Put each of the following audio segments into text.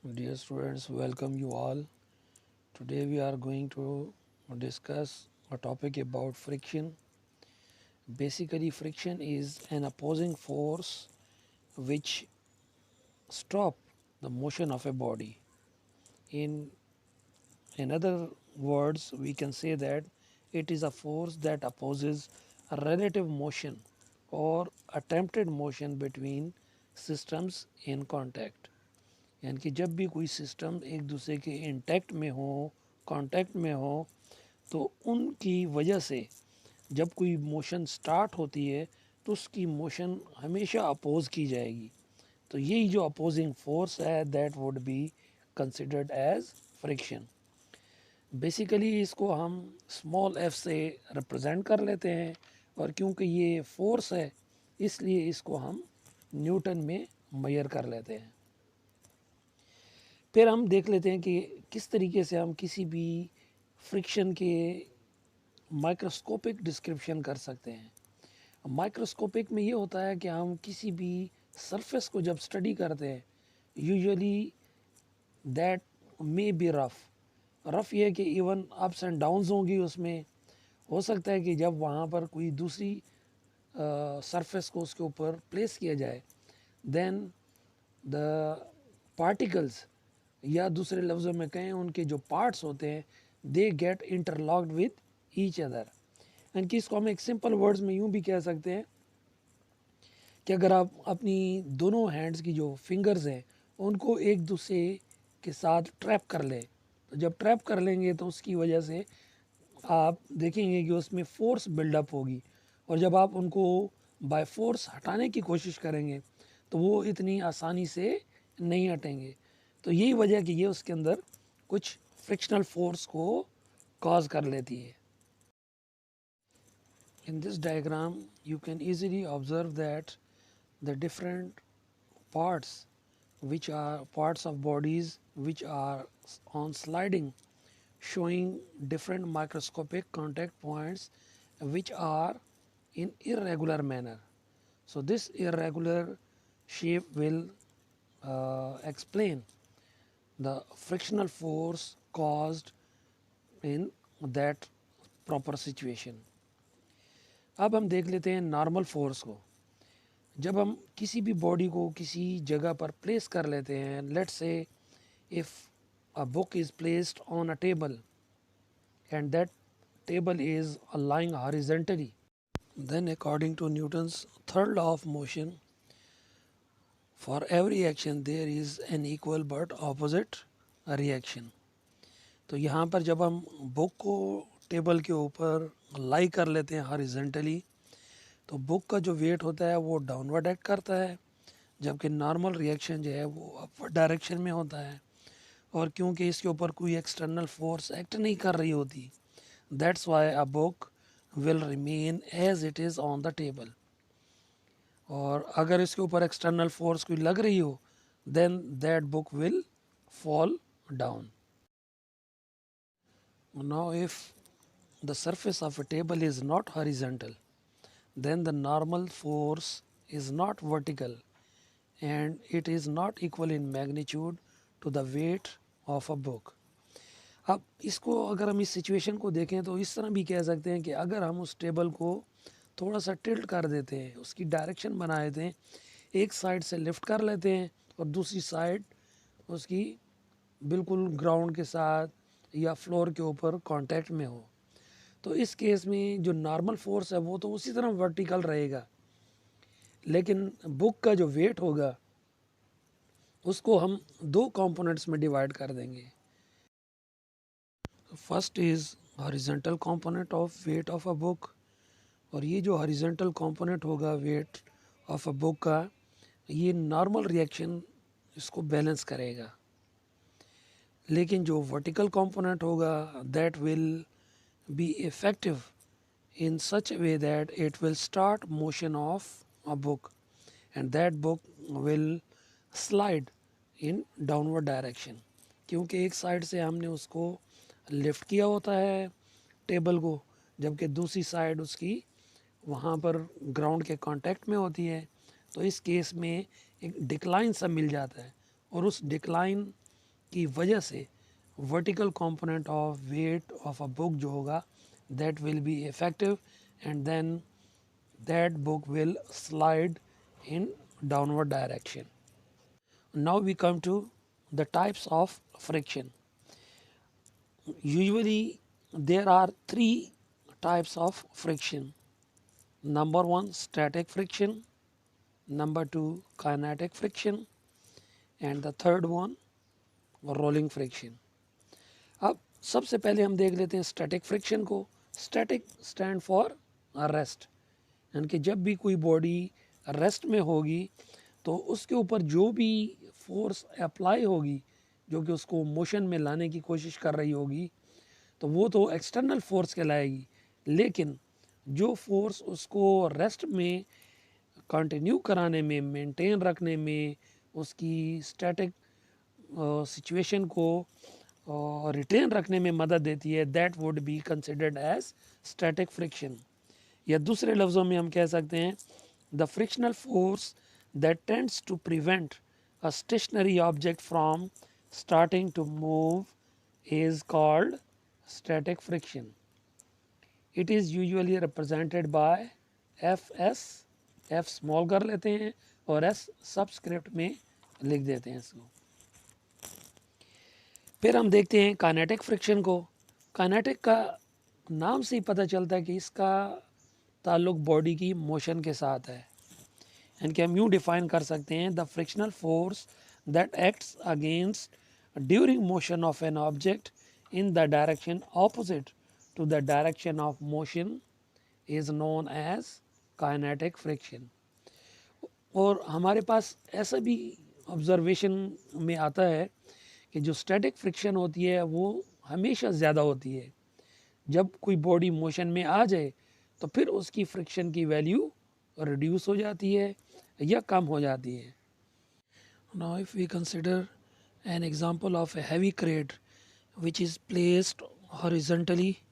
Dear students, welcome you all. Today we are going to discuss a topic about friction. Basically, friction is an opposing force which stop the motion of a body. In other words, we can say that it is a force that opposes a relative motion or attempted motion between systems in contact. यानी कि जब भी कोई system एक दूसरे के intact में हो, कांटेक्ट में हो, तो उनकी वजह से जब कोई मोशन स्टार्ट होती है तो उसकी मोशन हमेशा अपोज की जाएगी। तो यही जो अपोजिंग फोर्स है that would be considered as friction. Basically इसको हम स्मॉल एफ से रिप्रेजेंट कर लेते हैं और क्योंकि ये फोर्स है इसलिए इसको हम न्यूटन में मेजर कर लेते हैं। फिर हम देख लेते हैं कि किस तरीके से हम किसी भी फ्रिक्शन के माइक्रोस्कोपिक डिस्क्रिप्शन कर सकते हैं। माइक्रोस्कोपिक में ये होता है कि हम किसी भी सरफेस को जब स्टडी करते हैं usually that may be rough ये है कि इवन अप्स एंड डाउन्स होंगी उसमें। हो सकता है कि जब वहाँ पर कोई दूसरी सरफेस को उसके ऊपर प्लेस किया जाए देन द पार्टिकल्स या दूसरे लफ्ज़ों में कहें उनके जो पार्ट्स होते हैं they get interlocked with each other. And कि इसको हम एक सिंपल वर्ड्स में यूँ भी कह सकते हैं कि अगर आप अपनी दोनों हैंड्स की जो फिंगर्स हैं उनको एक दूसरे के साथ ट्रैप कर लें, तो जब ट्रैप कर लेंगे तो उसकी वजह से आप देखेंगे कि उसमें फोर्स बिल्डअप होगी और जब आप उनको बाय फोर्स हटाने की कोशिश करेंगे तो वो इतनी आसानी से नहीं हटेंगे। तो यही वजह कि ये उसके अंदर कुछ फ्रिक्शनल फोर्स को कॉज कर लेती है। In this diagram you can easily observe that the different parts which are parts of bodies which are on sliding showing different microscopic contact points which are in irregular manner. So this irregular shape will explain the frictional force caused in that proper situation. अब हम देख लेते हैं normal force को। जब हम किसी भी बॉडी को किसी जगह पर प्लेस कर लेते हैं, let's say if a book is placed on a table and that table is lying horizontally, then according to Newton's third law of motion, for every action there is an equal but opposite reaction. तो यहाँ पर जब हम book को table के ऊपर लाई कर लेते हैं हॉरिजेंटली तो बुक का जो वेट होता है वो डाउनवर्ड एक्ट करता है, जबकि नॉर्मल रिएक्शन जो है वो अपवर्ड डायरेक्शन में होता है। और क्योंकि इसके ऊपर कोई एक्सटर्नल फोर्स एक्ट नहीं कर रही होती that's why a book will remain as it is on the table. और अगर इसके ऊपर एक्सटर्नल फोर्स कोई लग रही हो then that book will fall down. Now if the surface of a table is not horizontal, then the normal force is not vertical and it is not equal in magnitude to the weight of a book. अब इसको अगर हम इस situation को देखें तो इस तरह भी कह सकते हैं कि अगर हम उस टेबल को थोड़ा सा टिल्ट कर देते हैं, उसकी डायरेक्शन बना देते हैं, एक साइड से लिफ्ट कर लेते हैं और दूसरी साइड उसकी बिल्कुल ग्राउंड के साथ या फ्लोर के ऊपर कांटेक्ट में हो, तो इस केस में जो नॉर्मल फोर्स है वो तो उसी तरह वर्टिकल रहेगा, लेकिन बुक का जो वेट होगा उसको हम दो कंपोनेंट्स में डिवाइड कर देंगे। First is horizontal component of weight of a book, और ये जो हॉरिजॉन्टल कंपोनेंट होगा वेट ऑफ अ बुक का ये नॉर्मल रिएक्शन इसको बैलेंस करेगा। लेकिन जो वर्टिकल कंपोनेंट होगा that will be effective in such a way that it will start motion of a book and that book will slide in downward direction, क्योंकि एक side से हमने उसको लिफ्ट किया होता है टेबल को, जबकि दूसरी साइड उसकी वहाँ पर ग्राउंड के कांटेक्ट में होती है। तो इस केस में एक डिक्लाइन सा मिल जाता है और उस डिक्लाइन की वजह से vertical component of weight of a book जो होगा that will be effective and then that book will slide in downward direction. Now we come to the types of friction. Usually there are three types of friction. Number one, static friction. Number two, kinetic friction. And the third one, rolling friction. अब सबसे पहले हम देख लेते हैं static friction को. Static stand for rest, यानी कि जब भी कोई बॉडी रेस्ट में होगी तो उसके ऊपर जो भी फोर्स अप्लाई होगी, जो कि उसको मोशन में लाने की कोशिश कर रही होगी, तो वो तो एक्सटर्नल फोर्स कहलाएगी. लेकिन जो फोर्स उसको रेस्ट में कंटिन्यू कराने में, मेंटेन रखने में, उसकी स्टैटिक सिचुएशन को रिटेन रखने में मदद देती है, that would be considered as static friction. या दूसरे लफ्ज़ों में हम कह सकते हैं the frictional force that tends to prevent a stationary object from starting to move is called static friction. It is usually represented by Fs. F small कर लेते हैं और S सबस्क्रिप्ट में लिख देते हैं इसको. फिर हम देखते हैं काइनेटिक फ्रिक्शन को. काइनेटिक का नाम से ही पता चलता है कि इसका ताल्लुक बॉडी की मोशन के साथ है. एंड कि हम यूँ डिफाइन कर सकते हैं the frictional force that acts against during motion of an object in the direction opposite to the direction of motion is known as kinetic friction. और हमारे पास ऐसा भी ऑब्जर्वेशन में आता है कि जो स्टैटिक फ्रिक्शन होती है वो हमेशा ज़्यादा होती है. जब कोई बॉडी मोशन में आ जाए तो फिर उसकी फ्रिक्शन की वैल्यू रिड्यूस हो जाती है या कम हो जाती है. Now if we consider an example of a heavy crate which is placed horizontally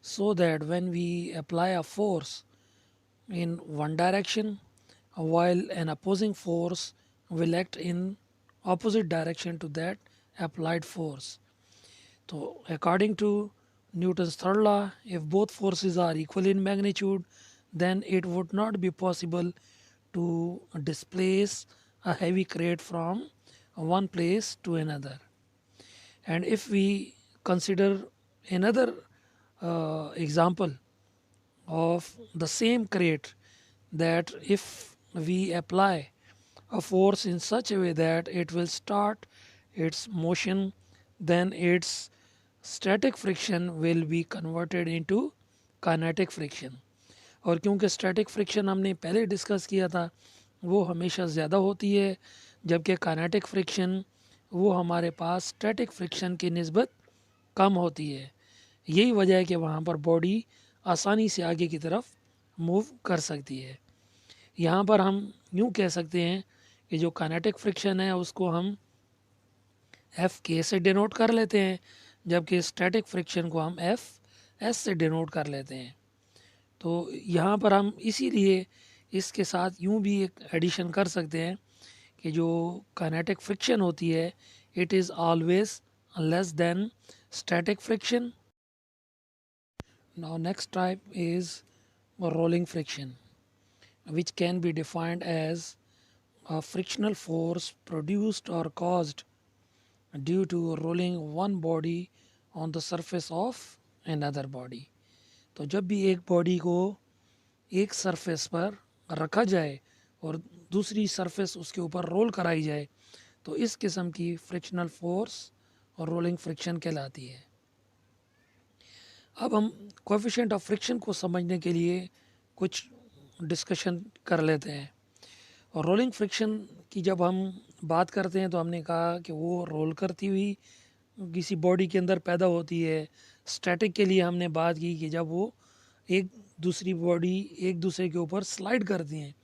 so that when we apply a force in one direction while an opposing force will act in opposite direction to that applied force. So according to Newton's third law, if both forces are equal in magnitude, then it would not be possible to displace a heavy crate from one place to another. And if we consider another example of the same crate, that if we apply a force in such a way that it will start its motion, then its static friction will be converted into kinetic friction. और क्योंकि static friction हमने पहले discuss किया था वो हमेशा ज़्यादा होती है, जबकि काइनेटिक फ्रिक्शन वो हमारे पास स्टैटिक फ्रिक्शन की निस्बत कम होती है. यही वजह है कि वहाँ पर बॉडी आसानी से आगे की तरफ मूव कर सकती है. यहाँ पर हम यूँ कह सकते हैं कि जो काइनेटिक फ्रिक्शन है उसको हम एफ के से डिनोट कर लेते हैं, जबकि स्टैटिक फ्रिक्शन को हम एफ एस से डिनोट कर लेते हैं. तो यहाँ पर हम इसीलिए इसके साथ यूँ भी एक एडिशन कर सकते हैं कि जो काइनेटिक फ्रिक्शन होती है it is always less than static friction. Now next type is rolling friction which can be defined as a frictional force produced or caused due to rolling one body on the surface of another body. तो जब भी एक body को एक surface पर रखा जाए और दूसरी सरफेस उसके ऊपर रोल कराई जाए तो इस किस्म की फ्रिक्शनल फोर्स और रोलिंग फ्रिक्शन कहलाती है. अब हम कोएफिशिएंट ऑफ फ्रिक्शन को समझने के लिए कुछ डिस्कशन कर लेते हैं. और रोलिंग फ्रिक्शन की जब हम बात करते हैं तो हमने कहा कि वो रोल करती हुई किसी बॉडी के अंदर पैदा होती है. स्टैटिक के लिए हमने बात की कि जब वो एक दूसरी बॉडी एक दूसरे के ऊपर स्लाइड करती हैं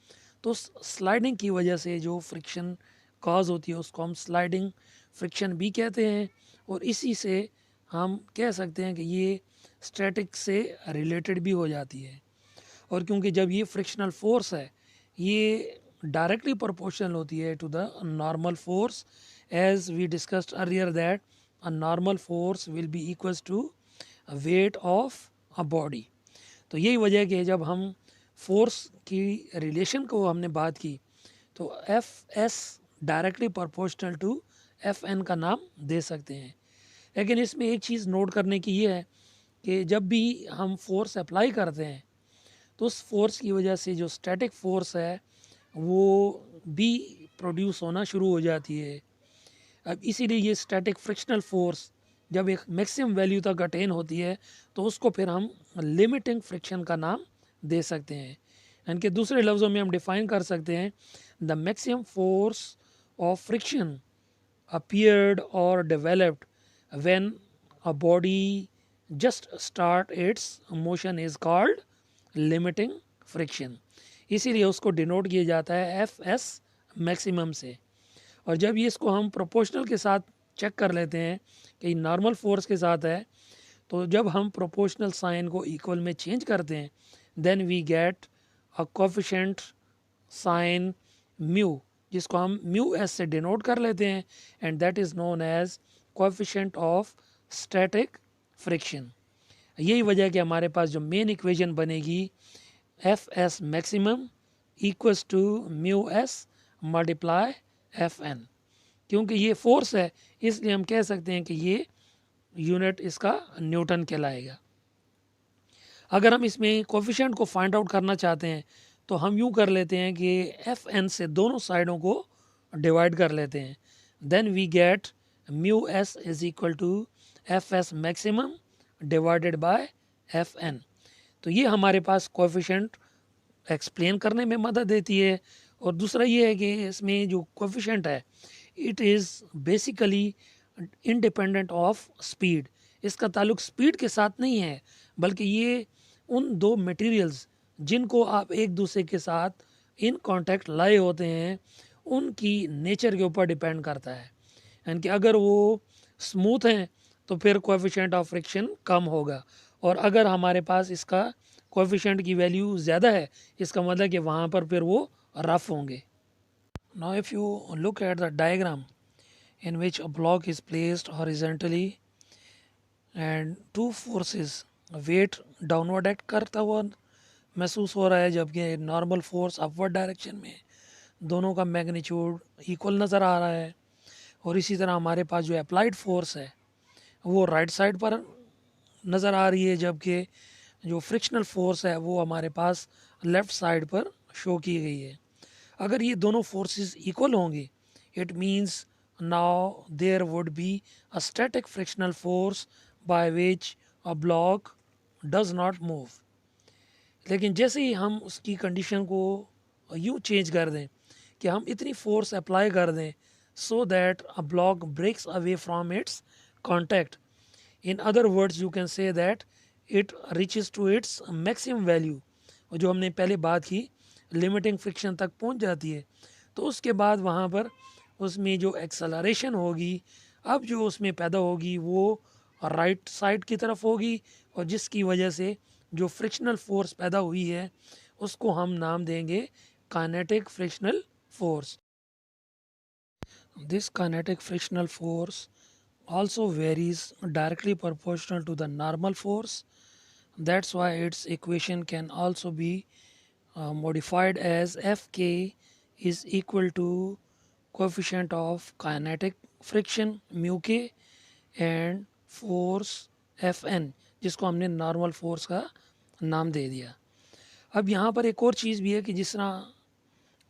तो स्लाइडिंग की वजह से जो फ्रिक्शन कॉज होती है उसको हम स्लाइडिंग फ्रिक्शन भी कहते हैं. और इसी से हम कह सकते हैं कि ये स्टैटिक से रिलेटेड भी हो जाती है. और क्योंकि जब ये फ्रिक्शनल फोर्स है ये डायरेक्टली प्रोपोर्शनल होती है to the normal force as we discussed earlier that a normal force will be equals to a weight of a body. तो यही वजह है कि जब हम फोर्स की रिलेशन को हमने बात की तो F S directly proportional to F N का नाम दे सकते हैं। लेकिन इसमें एक चीज़ नोट करने की ये है कि जब भी हम फोर्स अप्लाई करते हैं तो उस फोर्स की वजह से जो स्टैटिक फोर्स है वो भी प्रोड्यूस होना शुरू हो जाती है। अब इसीलिए ये स्टैटिक फ्रिक्शनल फोर्स जब एक मैक्सिमम वैल्यू तक अटेन होती है तो उसको फिर हम लिमिटिंग फ्रिक्शन का नाम दे सकते हैं। यानी कि दूसरे लफ्ज़ों में हम डिफ़ाइन कर सकते हैं the maximum force of friction appeared or developed when a body just start its motion is called limiting friction। इसीलिए उसको डिनोट किया जाता है एफ एस मैक्सिमम से। और जब ये इसको हम प्रोपोर्शनल के साथ चेक कर लेते हैं कि नॉर्मल फोर्स के साथ है तो जब हम प्रोपोर्शनल साइन को इक्वल में चेंज करते हैं then we get a coefficient sign mu जिसको हम म्यू एस से डिनोट कर लेते हैं and that is known as coefficient of static friction. यही वजह है कि हमारे पास जो मेन इक्वेशन बनेगी F S maximum equals to mu S multiply F N. क्योंकि ये फोर्स है इसलिए हम कह सकते हैं कि ये यूनिट इसका न्यूटन कहलाएगा। अगर हम इसमें कोफिशिएंट को फाइंड आउट करना चाहते हैं तो हम यूँ कर लेते हैं कि एफ एन से दोनों साइडों को डिवाइड कर लेते हैं then we get mu S is equal to F S maximum divided by F N. तो ये हमारे पास कोफिशिएंट एक्सप्लेन करने में मदद देती है। और दूसरा ये है कि इसमें जो कोफिशिएंट है it is basically independent of speed. इसका ताल्लुक स्पीड के साथ नहीं है बल्कि ये उन दो मटेरियल्स जिनको आप एक दूसरे के साथ इन कांटेक्ट लाए होते हैं उनकी नेचर के ऊपर डिपेंड करता है। यानी कि अगर वो स्मूथ हैं तो फिर कोएफिशिएंट ऑफ फ्रिक्शन कम होगा और अगर हमारे पास इसका कोएफिशिएंट की वैल्यू ज़्यादा है इसका मतलब कि वहाँ पर फिर वो रफ होंगे। Now if you look at the diagram in which a block is placed horizontally and two forces weight downward act करता हुआ महसूस हो रहा है जबकि नॉर्मल फोर्स अपवर्ड डायरेक्शन में दोनों का मैग्नीट्यूड इक्वल नज़र आ रहा है। और इसी तरह हमारे पास जो अप्लाइड फोर्स है वो राइट साइड पर नज़र आ रही है जबकि जो फ्रिक्शनल फोर्स है वो हमारे पास लेफ़्ट साइड पर शो की गई है। अगर ये दोनों फोर्सेस इक्वल होंगी it means now there would be a static frictional force by which a block does not move। लेकिन जैसे ही हम उसकी कंडीशन को यूँ चेंज कर दें कि हम इतनी फोर्स अप्लाई कर दें so that a block breaks away from its contact, in other words you can say that it reaches to its maximum value. और जो हमने पहले बात की लिमिटिंग फ्रिक्शन तक पहुंच जाती है तो उसके बाद वहाँ पर उसमें जो एक्सेलरेशन होगी अब जो उसमें पैदा होगी वो राइट साइड की तरफ होगी और जिसकी वजह से जो फ्रिक्शनल फोर्स पैदा हुई है उसको हम नाम देंगे kinetic frictional force. This kinetic frictional force also varies directly proportional to the normal force। That's why its equation can also be modified as Fk is equal to coefficient of kinetic friction mu k and force Fn जिसको हमने normal force का नाम दे दिया। अब यहाँ पर एक और चीज़ भी है कि जिस तरह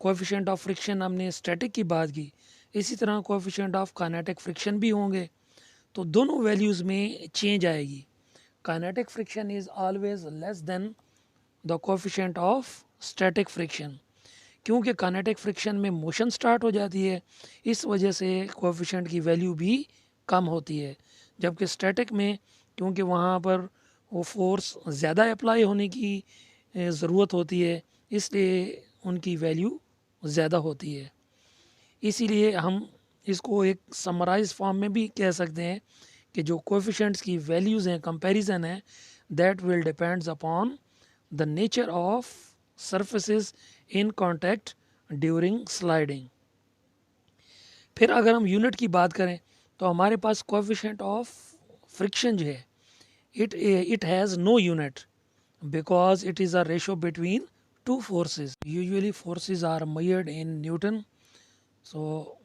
कोएफिशिएंट ऑफ फ्रिक्शन हमने स्टैटिक की बात की इसी तरह कोएफिशिएंट ऑफ काइनेटिक फ्रिक्शन भी होंगे तो दोनों वैल्यूज़ में चेंज आएगी। Kinetic friction is always less than the coefficient of static friction. क्योंकि काइनेटिक फ्रिक्शन में मोशन स्टार्ट हो जाती है इस वजह से कोएफिशिएंट की वैल्यू भी कम होती है जबकि स्टैटिक में क्योंकि वहाँ पर वो फोर्स ज़्यादा अप्लाई होने की ज़रूरत होती है इसलिए उनकी वैल्यू ज़्यादा होती है। इसीलिए हम इसको एक समराइज फॉर्म में भी कह सकते हैं कि जो कोएफिशिएंट्स की वैल्यूज़ हैं कंपैरिजन है that will depends upon the nature of surfaces in contact during sliding। फिर अगर हम यूनिट की बात करें तो हमारे पास कोएफिशिएंट ऑफ फ्रिक्शन जो है it has no unit because it is a ratio between two forces. Usually forces are measured in Newton, so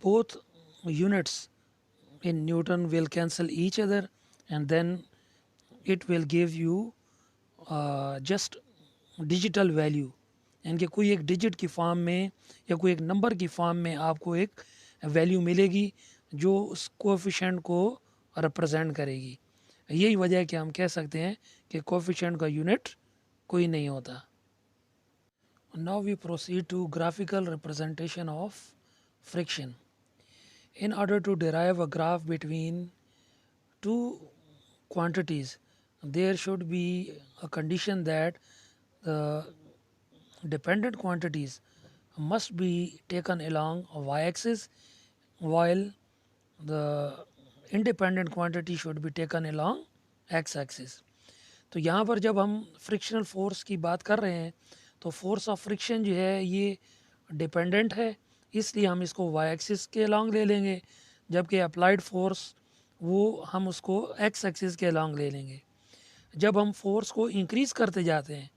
both units in Newton will cancel each other, and then it will give you just digital value, यानी कि कोई एक digit की form में या कोई एक number की फॉर्म में आपको एक वैल्यू मिलेगी जो उस कोएफिशिएंट को रिप्रेजेंट करेगी. यही वजह है कि हम कह सकते हैं कि कोएफिशिएंट का यूनिट कोई नहीं होता. Now we proceed to graphical representation of friction. In order to derive a graph between two quantities, there should be a condition that the dependent quantities must be taken along a y-axis while the independent quantity should be taken along x-axis. तो यहाँ पर जब हम frictional force की बात कर रहे हैं तो फोर्स ऑफ फ्रिक्शन जो है ये डिपेंडेंट है, इसलिए हम इसको वाई एक्सिस के अलॉन्ग ले लेंगे, जबकि अप्लाइड फोर्स वो हम उसको एक्स एक्सिस के अलॉन्ग ले लेंगे. जब हम फोर्स को इंक्रीज़ करते जाते हैं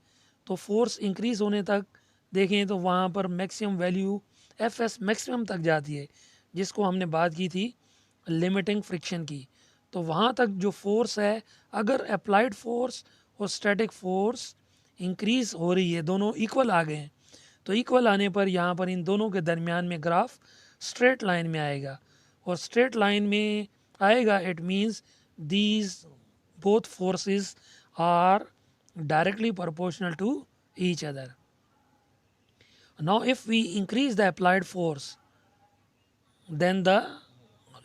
तो फोर्स इंक्रीज़ होने तक देखें तो वहाँ पर maximum value F S maximum तक जाती है, जिसको हमने बात की थी लिमिटिंग फ्रिक्शन की. तो वहाँ तक जो फोर्स है, अगर अप्लाइड फोर्स और स्टैटिक फोर्स इंक्रीज़ हो रही है, दोनों इक्वल आ गए हैं, तो इक्वल आने पर यहाँ पर इन दोनों के दरमियान में ग्राफ स्ट्रेट लाइन में आएगा. और स्ट्रेट लाइन में आएगा it means these both forces are directly proportional to each other. Now if we increase the applied force, then the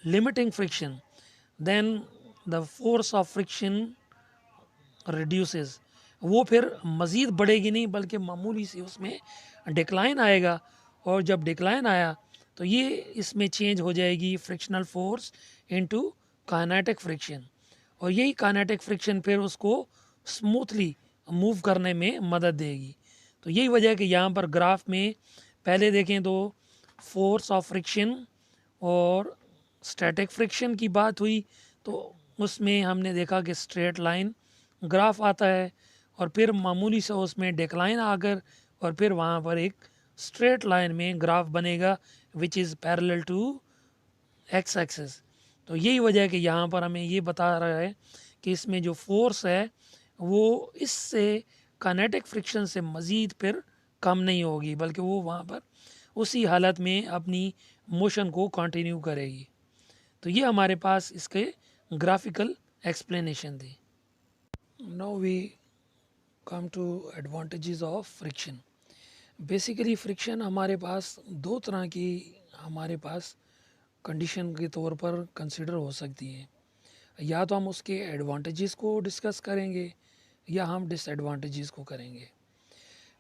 limiting friction, then the force of friction reduces. वो फिर मज़ीद बढ़ेगी नहीं बल्कि मामूली सी उसमें डिक्लाइन आएगा, और जब डिक्लाइन आया तो ये इसमें चेंज हो जाएगी frictional force into kinetic friction, और यही काइनेटिक फ्रिक्शन फिर उसको स्मूथली मूव करने में मदद देगी. तो यही वजह है कि यहाँ पर ग्राफ में पहले देखें तो फोर्स ऑफ फ्रिक्शन और स्टैटिक फ्रिक्शन की बात हुई, तो उसमें हमने देखा कि स्ट्रेट लाइन ग्राफ आता है और फिर मामूली सा उसमें डिक्लाइन आकर और फिर वहाँ पर एक स्ट्रेट लाइन में ग्राफ बनेगा which is parallel to X axis. तो यही वजह है कि यहाँ पर हमें ये बता रहा है कि इसमें जो फोर्स है वो इससे काइनेटिक फ्रिक्शन से मज़ीद फिर कम नहीं होगी, बल्कि वो वहाँ पर उसी हालत में अपनी मोशन को कंटिन्यू करेगी. तो ये हमारे पास इसके ग्राफिकल एक्सप्लेनेशन थी. Now we come to advantages of friction. Basically friction हमारे पास दो तरह की हमारे पास कंडीशन के तौर पर कंसिडर हो सकती हैं. या तो हम उसके एडवांटेजेस को डिस्कस करेंगे या हम डिसएडवांटेजेस को करेंगे.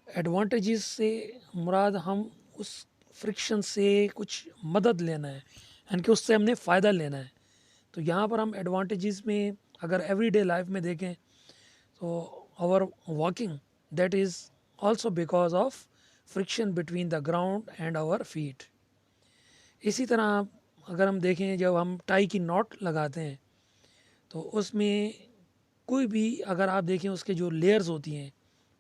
एडवांटेजेस से मुराद हम उस फ्रिक्शन से कुछ मदद लेना है, यानी कि उससे हमने फ़ायदा लेना है. तो यहाँ पर हम एडवांटेजेस में अगर एवरीडे लाइफ में देखें तो our walking that is also because of friction between the ground and our feet. इसी तरह अगर हम देखें जब हम टाई की नॉट लगाते हैं तो उसमें कोई भी अगर आप देखें उसके जो लेयर्स होती हैं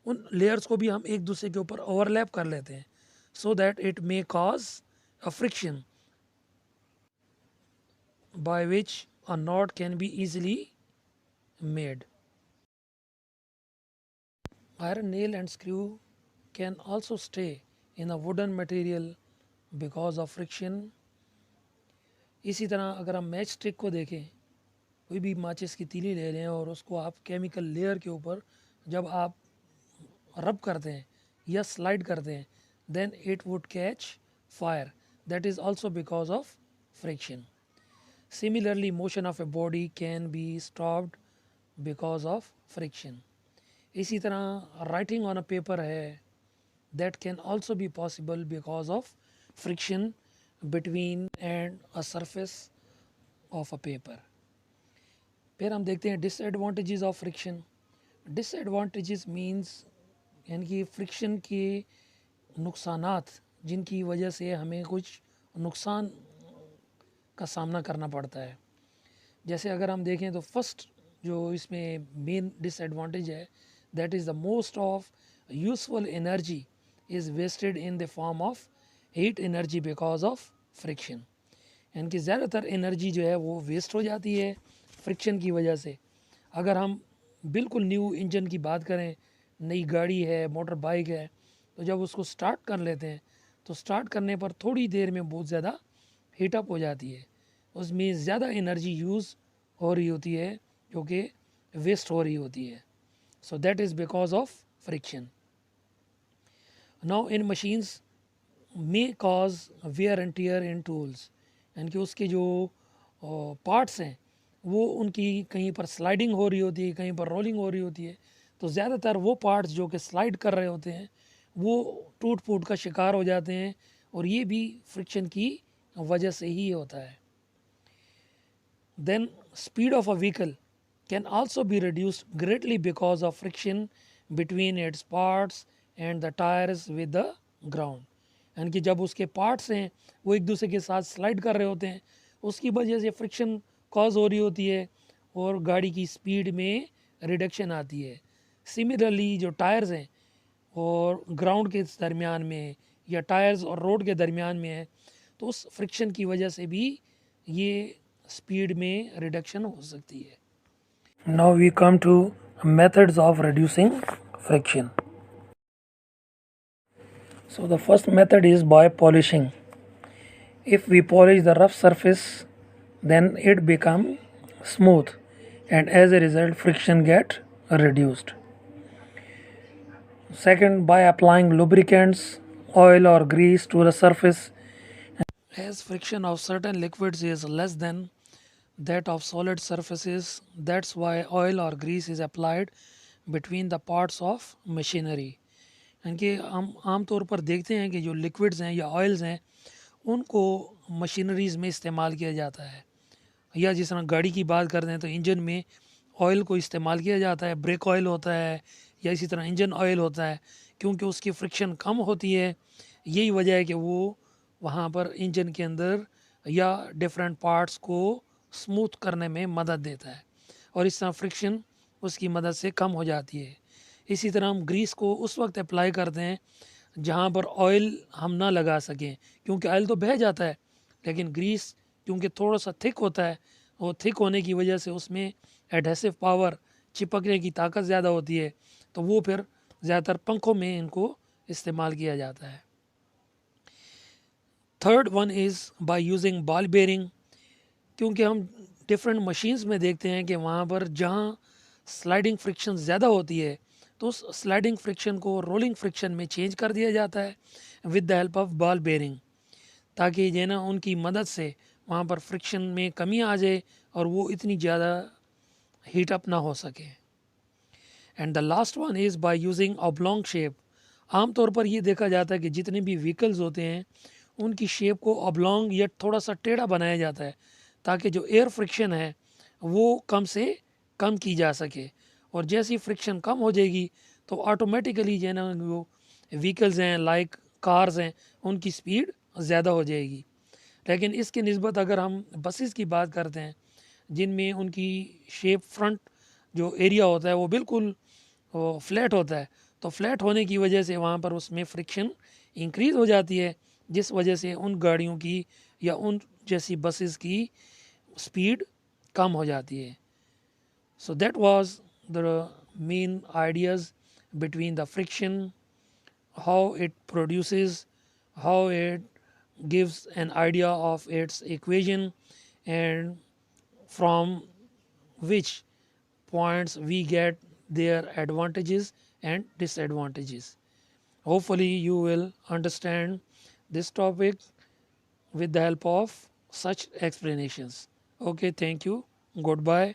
उन लेयर्स को भी हम एक दूसरे के ऊपर ओवरलैप कर लेते हैं so that it may cause a friction by which a knot can be easily made. Iron nail and screw can also stay in a wooden material because of friction. इसी तरह अगर हम मैच स्टिक को देखें, कोई भी माचिस की तीली ले लें और उसको आप केमिकल लेयर के ऊपर जब आप रब करते हैं या स्लाइड करते हैं then it would catch fire. That is also because of friction. Similarly, motion of a body can be stopped because of friction. इसी तरह writing on a paper है that can also be possible because of friction between and a surface of a paper. फिर हम देखते हैं disadvantages of friction. Disadvantages means यानी कि friction के नुकसानात जिनकी वजह से हमें कुछ नुकसान का सामना करना पड़ता है। जैसे अगर हम देखें तो फर्स्ट जो इसमें मेन डिसएडवांटेज है, that is the most of useful energy is wasted in the form of heat energy because of friction. यानी कि ज़्यादातर एनर्जी जो है वो वेस्ट हो जाती है फ्रिक्शन की वजह से। अगर हम बिल्कुल न्यू इंजन की बात करें, नई गाड़ी है, मोटर बाइक है, तो जब उसको स्टार्ट कर लेते हैं तो स्टार्ट करने पर थोड़ी देर में बहुत ज़्यादा हीटअप हो जाती है, उसमें ज़्यादा एनर्जी यूज़ हो रही होती है जो कि वेस्ट हो रही होती है। So that is because of friction. Now in machines may cause wear and tear in tools, यानी कि उसके जो पार्ट्स हैं वो उनकी कहीं पर स्लाइडिंग हो रही होती है, कहीं पर रोलिंग हो रही होती है, तो ज़्यादातर वो पार्ट्स जो कि स्लाइड कर रहे होते हैं वो टूट फूट का शिकार हो जाते हैं, और ये भी फ्रिक्शन की वजह से ही होता है। Then speed of a vehicle can also be reduced greatly because of friction between its parts and the tires with the ground। यानी कि जब उसके पार्ट्स हैं वो एक दूसरे के साथ स्लाइड कर रहे होते हैं, उसकी वजह से फ्रिक्शन कॉज हो रही होती है और गाड़ी की स्पीड में रिडक्शन आती है। सिमिलरली जो टायर्स हैं और ग्राउंड के दरमियान में या टायर्स और रोड के दरमियान में है, तो उस फ्रिक्शन की वजह से भी ये स्पीड में रिडक्शन हो सकती है। Now we come to methods of reducing friction. So the first method is by polishing. If we polish the rough surface then it become smooth and as a result friction get reduced. Second, by applying lubricants, oil or grease to the surface, as friction of certain liquids is less than that of solid surfaces, that's why oil or grease is applied between the parts of machinery। यानी कि हम आम तौर पर देखते हैं कि जो लिक्विड्स हैं या ऑयल्स हैं उनको मशीनरीज़ में इस्तेमाल किया जाता है, या जिस तरह गाड़ी की बात करते हैं तो इंजन में ऑयल को इस्तेमाल किया जाता है, ब्रेक ऑयल होता है या इसी तरह इंजन ऑयल होता है, क्योंकि उसकी फ्रिक्शन कम होती है। यही वजह है कि वो वहाँ पर इंजन के अंदर या डिफरेंट पार्ट्स को स्मूथ करने में मदद देता है, और इस तरह फ्रिक्शन उसकी मदद से कम हो जाती है। इसी तरह हम ग्रीस को उस वक्त अप्लाई करते हैं जहाँ पर ऑयल हम ना लगा सकें, क्योंकि ऑयल तो बह जाता है, लेकिन ग्रीस क्योंकि थोड़ा सा थिक होता है, और थिक होने की वजह से उसमें एडहेसिव पावर, चिपकने की ताकत ज़्यादा होती है, तो वो फिर ज़्यादातर पंखों में इनको इस्तेमाल किया जाता है। Third one is by using ball bearing, क्योंकि हम डिफरेंट मशीन्स में देखते हैं कि वहाँ पर जहाँ स्लाइडिंग फ्रिक्शन ज़्यादा होती है तो उस स्लाइडिंग फ्रिक्शन को रोलिंग फ्रिक्शन में चेंज कर दिया जाता है with the help of ball bearing, ताकि जो है ना उनकी मदद से वहाँ पर फ्रिक्शन में कमी आ जाए और वो इतनी ज़्यादा हीट अप ना हो सके। And the last one is by using oblong shape. आमतौर पर ये देखा जाता है कि जितने भी व्हीकल्स होते हैं उनकी शेप को ऑब्लॉन्ग या थोड़ा सा टेढ़ा बनाया जाता है, ताकि जो एयर फ्रिक्शन है वो कम से कम की जा सके, और जैसी फ्रिक्शन कम हो जाएगी तो ऑटोमेटिकली जो है ना वो व्हीकल्स हैं लाइक कार्स हैं उनकी स्पीड ज़्यादा हो जाएगी। लेकिन इसकी निस्बत अगर हम बसेस की बात करते हैं जिनमें उनकी शेप फ्रंट जो एरिया होता है वो बिल्कुल फ्लैट होता है, तो फ्लैट होने की वजह से वहाँ पर उसमें फ्रिक्शन इंक्रीज़ हो जाती है, जिस वजह से उन गाड़ियों की या उन जैसी बसेस की स्पीड कम हो जाती है। So that was the main ideas between the friction, how it produces, how it gives an idea of its equation, and from which points we get their advantages and disadvantages. Hopefully you will understand this topic with the help of such explanations. Okay, thank you. Goodbye.